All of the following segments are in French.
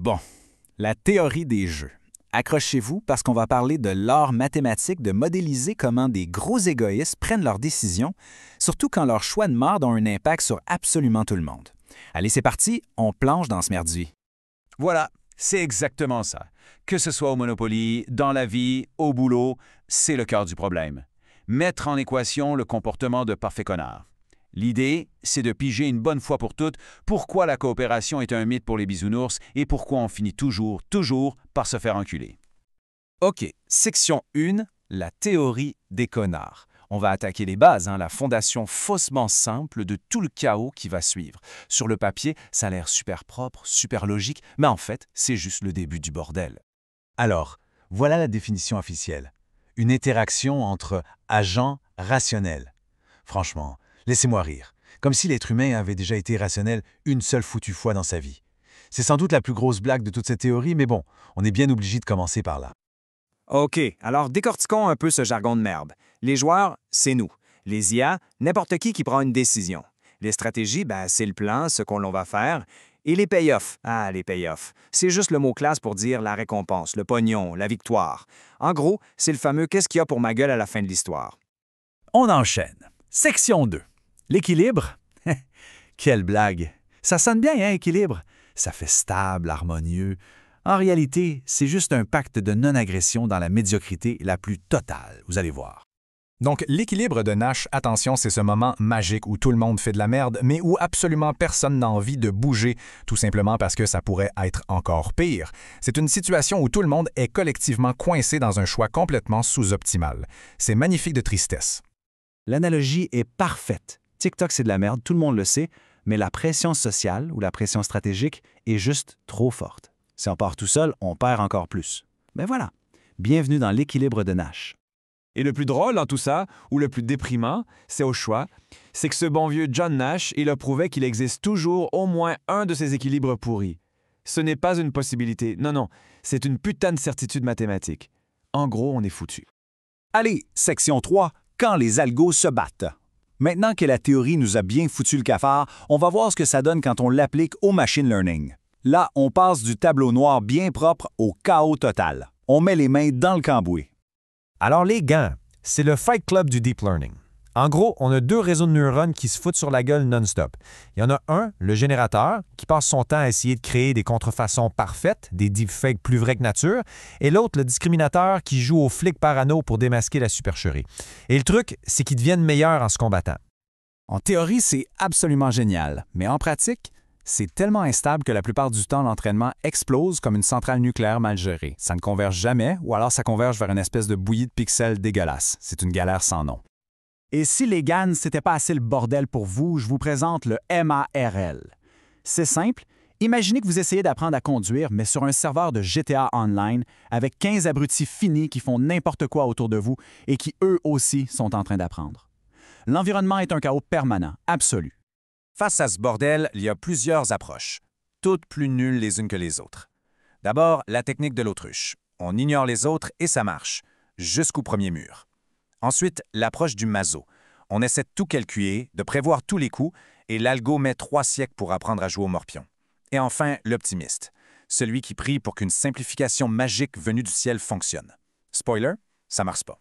Bon, la théorie des jeux. Accrochez-vous parce qu'on va parler de l'art mathématique de modéliser comment des gros égoïstes prennent leurs décisions, surtout quand leurs choix de merde ont un impact sur absolument tout le monde. Allez, c'est parti, on plonge dans ce merdier. Voilà, c'est exactement ça. Que ce soit au Monopoly, dans la vie, au boulot, c'est le cœur du problème. Mettre en équation le comportement de parfait connard. L'idée, c'est de piger une bonne fois pour toutes pourquoi la coopération est un mythe pour les bisounours et pourquoi on finit toujours par se faire enculer. OK, section 1, la théorie des connards. On va attaquer les bases, la fondation faussement simple de tout le chaos qui va suivre. Sur le papier, ça a l'air super propre, super logique, mais en fait, c'est juste le début du bordel. Alors, voilà la définition officielle. Une interaction entre agents rationnels. Franchement, laissez-moi rire, comme si l'être humain avait déjà été rationnel une seule foutue fois dans sa vie. C'est sans doute la plus grosse blague de toute cette théorie, mais bon, on est bien obligé de commencer par là. OK, alors décortiquons un peu ce jargon de merde. Les joueurs, c'est nous. Les IA, n'importe qui prend une décision. Les stratégies, c'est le plan, ce qu'on va faire. Et les payoffs, les payoffs, c'est juste le mot classe pour dire la récompense, le pognon, la victoire. En gros, c'est le fameux « qu'est-ce qu'il y a pour ma gueule à la fin de l'histoire ». On enchaîne. Section 2. L'équilibre? Quelle blague! Ça sonne bien, équilibre? Ça fait stable, harmonieux. En réalité, c'est juste un pacte de non-agression dans la médiocrité la plus totale, vous allez voir. Donc, l'équilibre de Nash, attention, c'est ce moment magique où tout le monde fait de la merde, mais où absolument personne n'a envie de bouger, tout simplement parce que ça pourrait être encore pire. C'est une situation où tout le monde est collectivement coincé dans un choix complètement sous-optimal. C'est magnifique de tristesse. L'analogie est parfaite. TikTok, c'est de la merde, tout le monde le sait, mais la pression sociale ou la pression stratégique est juste trop forte. Si on part tout seul, on perd encore plus. Ben voilà, bienvenue dans l'équilibre de Nash. Et le plus drôle dans tout ça, ou le plus déprimant, c'est au choix, c'est que ce bon vieux John Nash, il a prouvé qu'il existe toujours au moins un de ces équilibres pourris. Ce n'est pas une possibilité, non, c'est une putain de certitude mathématique. En gros, on est foutu. Allez, section 3, quand les algos se battent. Maintenant que la théorie nous a bien foutu le cafard, on va voir ce que ça donne quand on l'applique au machine learning. Là, on passe du tableau noir bien propre au chaos total. On met les mains dans le cambouis. Alors les gants, c'est le Fight Club du Deep Learning. En gros, on a deux réseaux de neurones qui se foutent sur la gueule non-stop. Il y en a un, le générateur, qui passe son temps à essayer de créer des contrefaçons parfaites, des deepfakes plus vrais que nature, et l'autre, le discriminateur, qui joue aux flics parano pour démasquer la supercherie. Et le truc, c'est qu'ils deviennent meilleurs en se combattant. En théorie, c'est absolument génial, mais en pratique, c'est tellement instable que la plupart du temps, l'entraînement explose comme une centrale nucléaire mal gérée. Ça ne converge jamais, ou alors ça converge vers une espèce de bouillie de pixels dégueulasse. C'est une galère sans nom. Et si les GAN, c'était pas assez le bordel pour vous, je vous présente le MARL. C'est simple, imaginez que vous essayez d'apprendre à conduire, mais sur un serveur de GTA Online, avec 15 abrutis finis qui font n'importe quoi autour de vous et qui eux aussi sont en train d'apprendre. L'environnement est un chaos permanent, absolu. Face à ce bordel, il y a plusieurs approches, toutes plus nulles les unes que les autres. D'abord, la technique de l'autruche. On ignore les autres et ça marche, jusqu'au premier mur. Ensuite, l'approche du maso. On essaie de tout calculer, de prévoir tous les coups, et l'algo met 3 siècles pour apprendre à jouer au morpion. Et enfin, l'optimiste, celui qui prie pour qu'une simplification magique venue du ciel fonctionne. Spoiler, ça marche pas.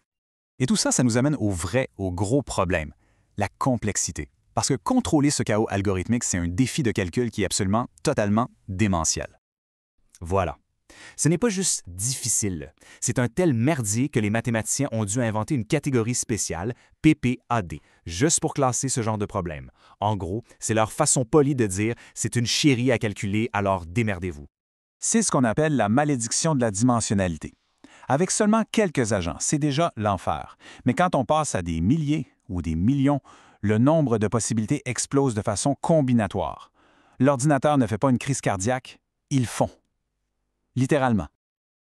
Et tout ça, ça nous amène au gros problème, la complexité. Parce que contrôler ce chaos algorithmique, c'est un défi de calcul qui est absolument, totalement démentiel. Voilà. Ce n'est pas juste difficile, c'est un tel merdier que les mathématiciens ont dû inventer une catégorie spéciale, PPAD, juste pour classer ce genre de problème. En gros, c'est leur façon polie de dire « c'est une chérie à calculer, alors démerdez-vous ». C'est ce qu'on appelle la malédiction de la dimensionnalité. Avec seulement quelques agents, c'est déjà l'enfer. Mais quand on passe à des milliers ou des millions, le nombre de possibilités explose de façon combinatoire. L'ordinateur ne fait pas une crise cardiaque, il fond. Littéralement.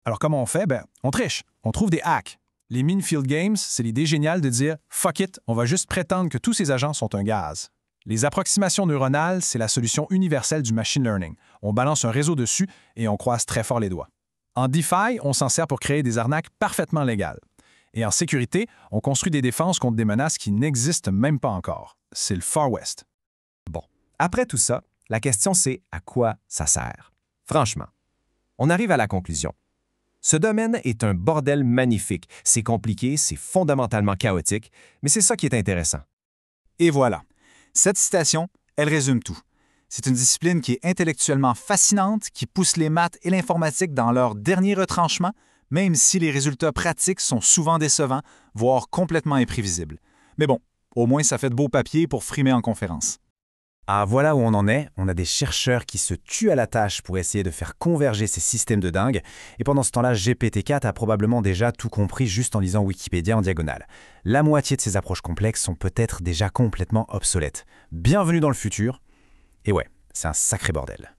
Alors comment on fait? On triche, on trouve des hacks. Les Minefield Games, c'est l'idée géniale de dire « fuck it, on va juste prétendre que tous ces agents sont un gaz ». Les approximations neuronales, c'est la solution universelle du machine learning. On balance un réseau dessus et on croise très fort les doigts. En DeFi, on s'en sert pour créer des arnaques parfaitement légales. Et en sécurité, on construit des défenses contre des menaces qui n'existent même pas encore. C'est le Far West. Bon, après tout ça, la question c'est à quoi ça sert? Franchement, On arrive à la conclusion. Ce domaine est un bordel magnifique. C'est compliqué, c'est fondamentalement chaotique, mais c'est ça qui est intéressant. Et voilà. Cette citation, elle résume tout. C'est une discipline qui est intellectuellement fascinante, qui pousse les maths et l'informatique dans leur dernier retranchement, même si les résultats pratiques sont souvent décevants, voire complètement imprévisibles. Mais bon, au moins ça fait de beaux papiers pour frimer en conférence. Ah, voilà où on en est. On a des chercheurs qui se tuent à la tâche pour essayer de faire converger ces systèmes de dingue. Et pendant ce temps-là, GPT-4 a probablement déjà tout compris juste en lisant Wikipédia en diagonale. La moitié de ces approches complexes sont peut-être déjà complètement obsolètes. Bienvenue dans le futur. Et ouais, c'est un sacré bordel.